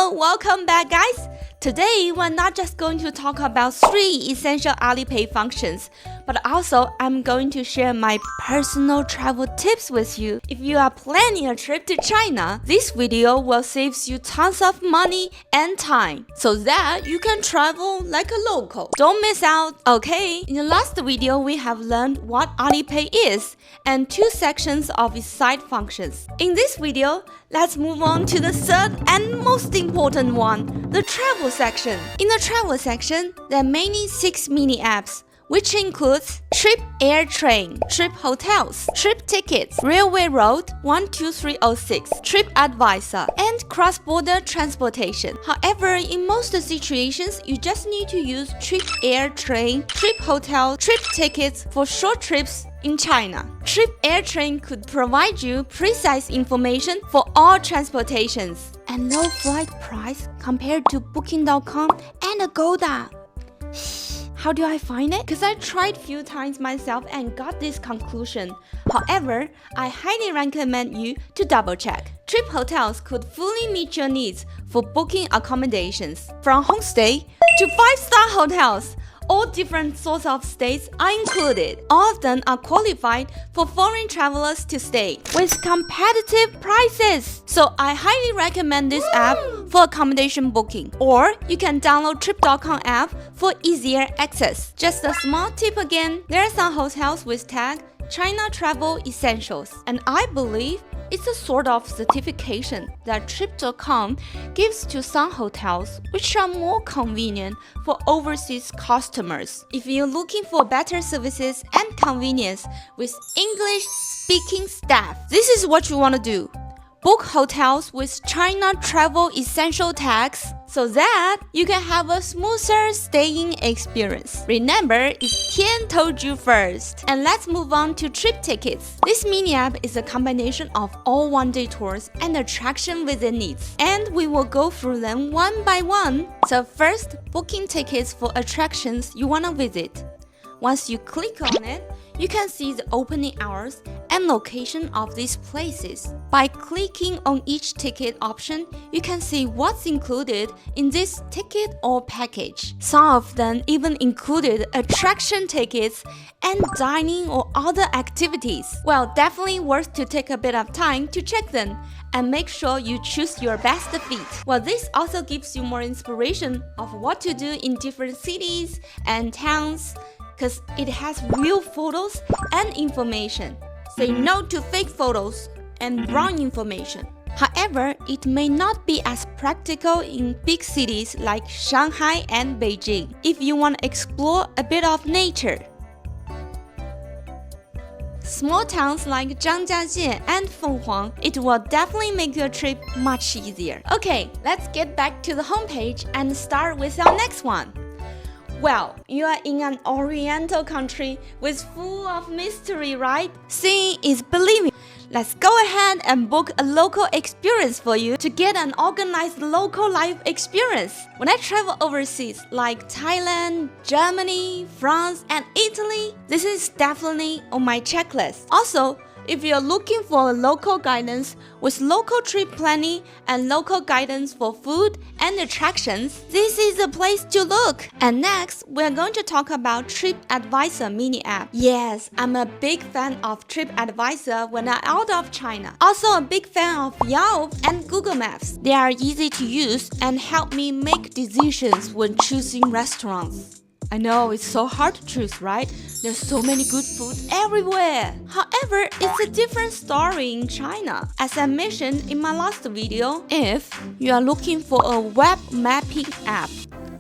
Hello, welcome back guys! Today, we're not just going to talk about 3 essential Alipay functions, but also I'm going to share my personal travel tips with you. If you are planning a trip to China, this video will save you tons of money and time, so that you can travel like a local. Don't miss out, okay? In the last video, we have learned what Alipay is and 2 sections of its side functions. In this video, let's move on to the third and most important one, the travel section. In the travel section, there are mainly 6 mini apps, which includes TripAir-Train, TripHotels, TripTickets, Railway Road 12306, TripAdvisor, and cross-border transportation. However, in most situations, you just need to use TripAir-Train, TripHotel, TripTickets for short trips in China. TripAir-Train could provide you precise information for all transportations and low flight price compared to Booking.com and Agoda. How do I find it? Because I tried few times myself and got this conclusion. However, I highly recommend you to double check. TripHotels could fully meet your needs for booking accommodations, from homestay to 5-star hotels. All different sorts of stays are included. All of them are qualified for foreign travelers to stay with competitive prices. So I highly recommend this app for accommodation booking. Or you can download Trip.com app for easier access. Just a small tip again, there are some hotels with tag China Travel Essentials, and I believe it's a sort of certification that Trip.com gives to some hotels, which are more convenient for overseas customers. If you're looking for better services and convenience with English-speaking staff, this is what you want to do. Book hotels with China Travel Essential tags so that you can have a smoother staying experience. Remember, it's Tian told you first. And let's move on to TripTickets. This mini app is a combination of all one-day tours and attraction within it. And we will go through them one by one. So first, booking tickets for attractions you want to visit. Once you click on it, you can see the opening hours and location of these places. By clicking on each ticket option, you can see what's included in this ticket or package. Some of them even included attraction tickets and dining or other activities. Well, definitely worth to take a bit of time to check them and make sure you choose your best fit. Well, this also gives you more inspiration of what to do in different cities and towns, because it has real photos and information. Say no to fake photos and wrong information. However, it may not be as practical in big cities like Shanghai and Beijing if you want to explore a bit of nature. Small towns like Zhangjiajie and Fenghuang, it will definitely make your trip much easier. Okay, let's get back to the homepage and start with our next one. Well, you are in an oriental country with full of mystery, right? Seeing is believing. Let's go ahead and book a local experience for you to get an organized local life experience. When I travel overseas, like Thailand, Germany, France, and Italy, this is definitely on my checklist. Also, if you're looking for local guidance with local trip planning and local guidance for food and attractions, this is the place to look. And next, we're going to talk about TripAdvisor mini app. Yes, I'm a big fan of TripAdvisor when I'm out of China. Also a big fan of Yelp and Google Maps. They are easy to use and help me make decisions when choosing restaurants. I know it's so hard to choose, right? There's so many good food everywhere. However, it's a different story in China. As I mentioned in my last video, if you are looking for a web mapping app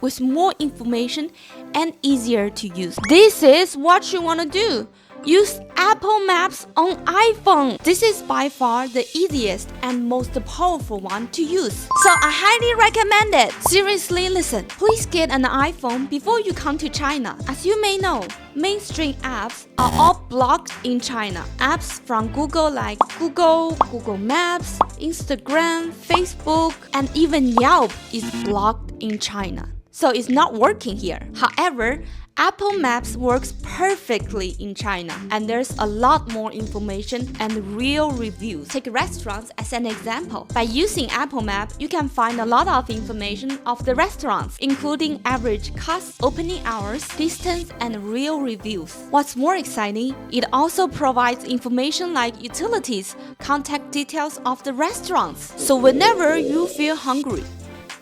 with more information and easier to use, this is what you want to do. Use Apple Maps on iPhone. This is by far the easiest and most powerful one to use. So I highly recommend it. Seriously, listen. Please get an iPhone before you come to China. As you may know, mainstream apps are all blocked in China. Apps from Google like Google Maps, Instagram, Facebook, and even Yelp is blocked in China. So it's not working here. However, Apple Maps works perfectly in China, and there's a lot more information and real reviews. Take restaurants as an example. By using Apple Maps, you can find a lot of information of the restaurants, including average cost, opening hours, distance, and real reviews. What's more exciting, it also provides information like utilities, contact details of the restaurants. So whenever you feel hungry,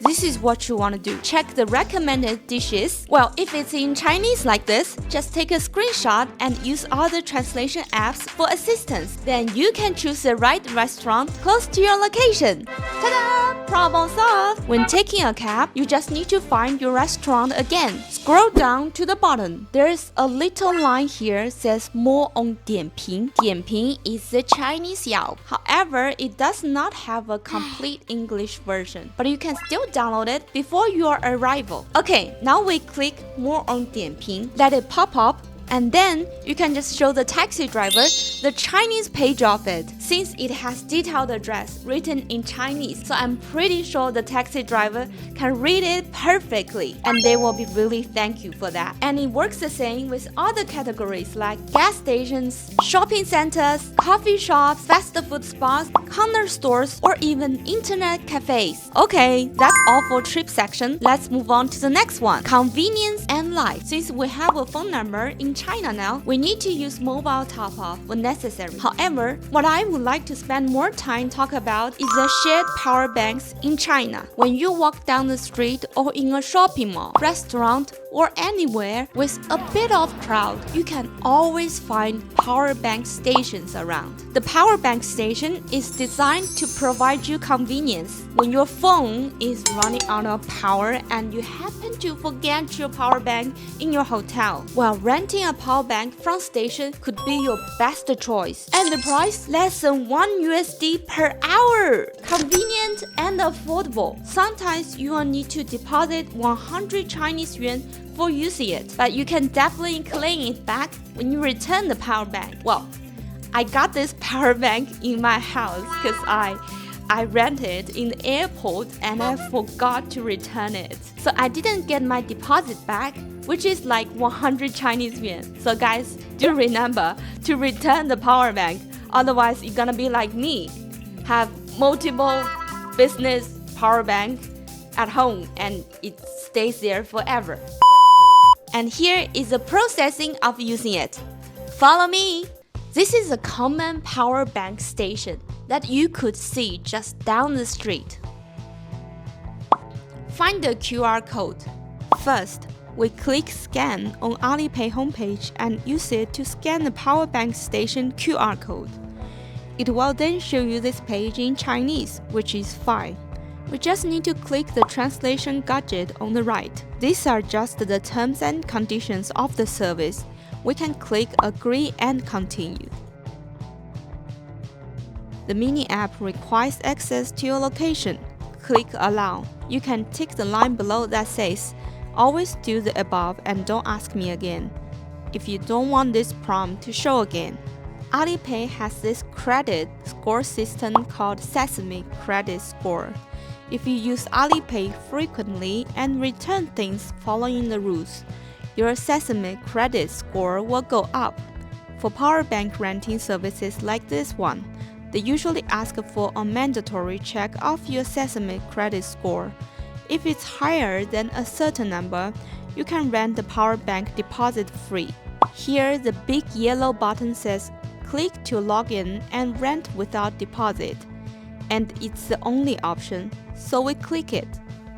this is what you want to do. Check the recommended dishes. Well, if it's in Chinese like this, just take a screenshot and use other translation apps for assistance. Then you can choose the right restaurant close to your location. Ta-da! Problem solved! When taking a cab, you just need to find your restaurant again. Scroll down to the bottom. There's a little line here that says more on Dianping. Dianping is the Chinese Yelp. However, it does not have a complete English version, but you can still download it before your arrival. Okay, now we click more on Dianping, let it pop up, and then you can just show the taxi driver the Chinese page of it, since it has detailed address written in Chinese. So I'm pretty sure the taxi driver can read it perfectly, and they will be really thank you for that. And it works the same with other categories like gas stations, shopping centers, coffee shops, fast food spots, corner stores, or even internet cafes. Okay, that's all for trip section. Let's move on to the next one, convenience and life. Since we have a phone number in China now, we need to use mobile top-up when necessary. However, what I would like to spend more time talk about is the shared power banks in China. When you walk down the street or in a shopping mall, restaurant, or anywhere with a bit of crowd, you can always find power bank stations around. The power bank station is designed to provide you convenience when your phone is running out of power and you happen to forget your power bank in your hotel. Well, renting a power bank from station could be your best choice. And the price less than $1 per hour. Convenient and affordable. Sometimes you will need to deposit 100 Chinese yuan for using it, but you can definitely claim it back when you return the power bank. Well, I got this power bank in my house because I rented in the airport and I forgot to return it. So I didn't get my deposit back, which is like 100 Chinese yuan. So guys, do remember to return the power bank. Otherwise, you're gonna be like me, have multiple business power bank at home and it stays there forever. And here is the processing of using it. Follow me. This is a common power bank station that you could see just down the street. Find the QR code. First, we click Scan on Alipay homepage and use it to scan the power bank station QR code. It will then show you this page in Chinese, which is fine. We just need to click the translation gadget on the right. These are just the terms and conditions of the service. We can click Agree and Continue. The mini app requires access to your location. Click Allow. You can tick the line below that says, always do the above and don't ask me again, if you don't want this prompt to show again. Alipay has this credit score system called Sesame Credit Score. If you use Alipay frequently and return things following the rules, your Sesame credit score will go up. For power bank renting services like this one, they usually ask for a mandatory check of your Sesame credit score. If it's higher than a certain number, you can rent the power bank deposit free. Here, the big yellow button says, click to log in and rent without deposit. And it's the only option, so we click it.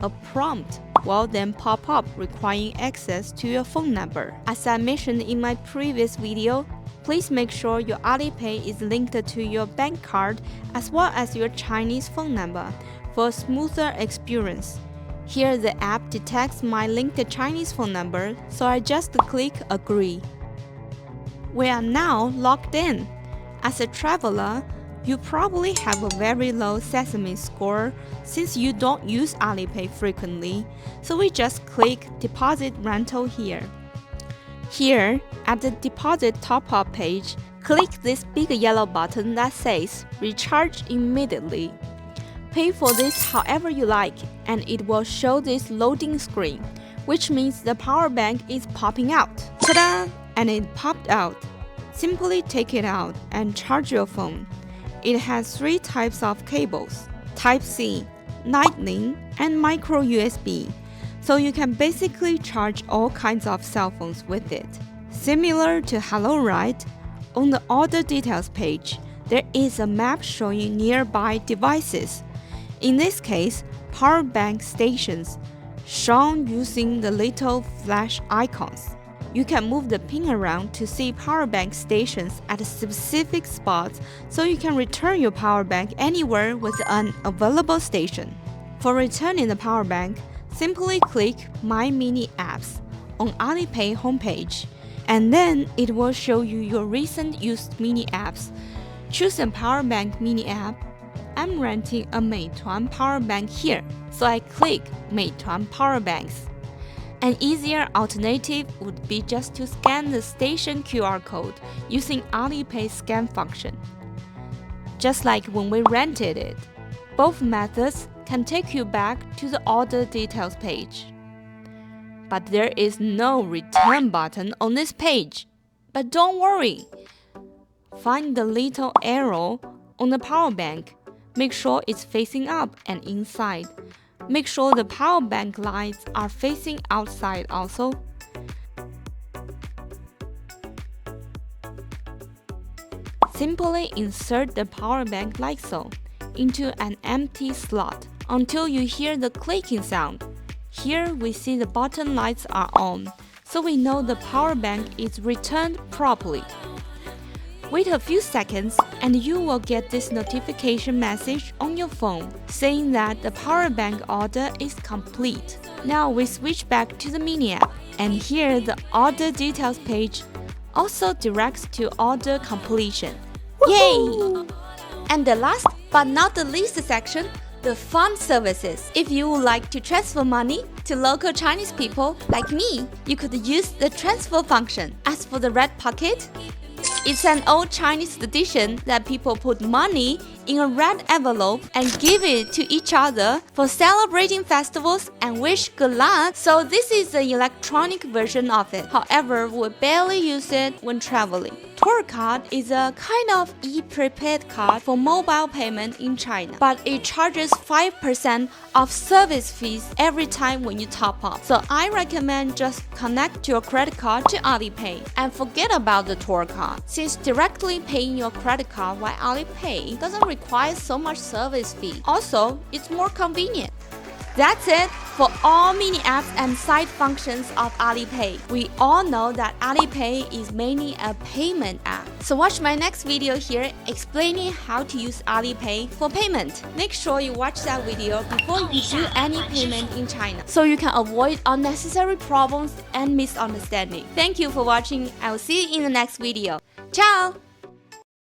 A prompt will then pop up requiring access to your phone number. As I mentioned in my previous video, please make sure your Alipay is linked to your bank card as well as your Chinese phone number for a smoother experience. Here the app detects my linked Chinese phone number, so I just click Agree. We are now logged in. As a traveler, you probably have a very low Sesame score since you don't use Alipay frequently, so we just click Deposit Rental here. Here, at the Deposit Top-Up page, click this big yellow button that says Recharge immediately. Pay for this however you like, and it will show this loading screen. which means the power bank is popping out. Ta-da! And it popped out. Simply take it out and charge your phone. It has 3 types of cables: Type-C, Lightning, and micro USB. So you can basically charge all kinds of cell phones with it. Similar to Hello Right, on the order details page, there is a map showing nearby devices. In this case, power bank stations, shown using the little flash icons. You can move the pin around to see power bank stations at specific spots, so you can return your power bank anywhere with an available station. For returning the power bank, simply click My Mini Apps on Alipay homepage, and then it will show you your recent used mini apps. Choose a power bank mini app. I'm renting a Meituan power bank here, so I click Meituan power banks. An easier alternative would be just to scan the station QR code using Alipay's scan function, just like when we rented it. Both methods can take you back to the order details page. But there is no return button on this page. But don't worry. Find the little arrow on the power bank. Make sure it's facing up and inside. Make sure the power bank lights are facing outside also. Simply insert the power bank like so, into an empty slot until you hear the clicking sound. Here we see the button lights are on, so we know the power bank is returned properly. Wait a few seconds and you will get this notification message on your phone saying that the power bank order is complete. Now we switch back to the mini app, and here the order details page also directs to order completion. Yay! And the last but not the least section, the fun services. If you would like to transfer money to local Chinese people like me, you could use the transfer function. As for the red pocket, it's an old Chinese tradition that people put money in a red envelope and give it to each other for celebrating festivals and wish good luck. So this is the electronic version of it. However, we barely use it when traveling. Tour card is a kind of e-prepaid card for mobile payment in China, but it charges 5% of service fees every time when you top up. So I recommend just connect your credit card to Alipay and forget about the tour card, since directly paying your credit card via Alipay doesn't require so much service fee. Also, it's more convenient. That's it for all mini apps and side functions of Alipay. We all know that Alipay is mainly a payment app. So watch my next video here explaining how to use Alipay for payment. Make sure you watch that video before you do any payment in China, so you can avoid unnecessary problems and misunderstanding. Thank you for watching. I will see you in the next video. Ciao!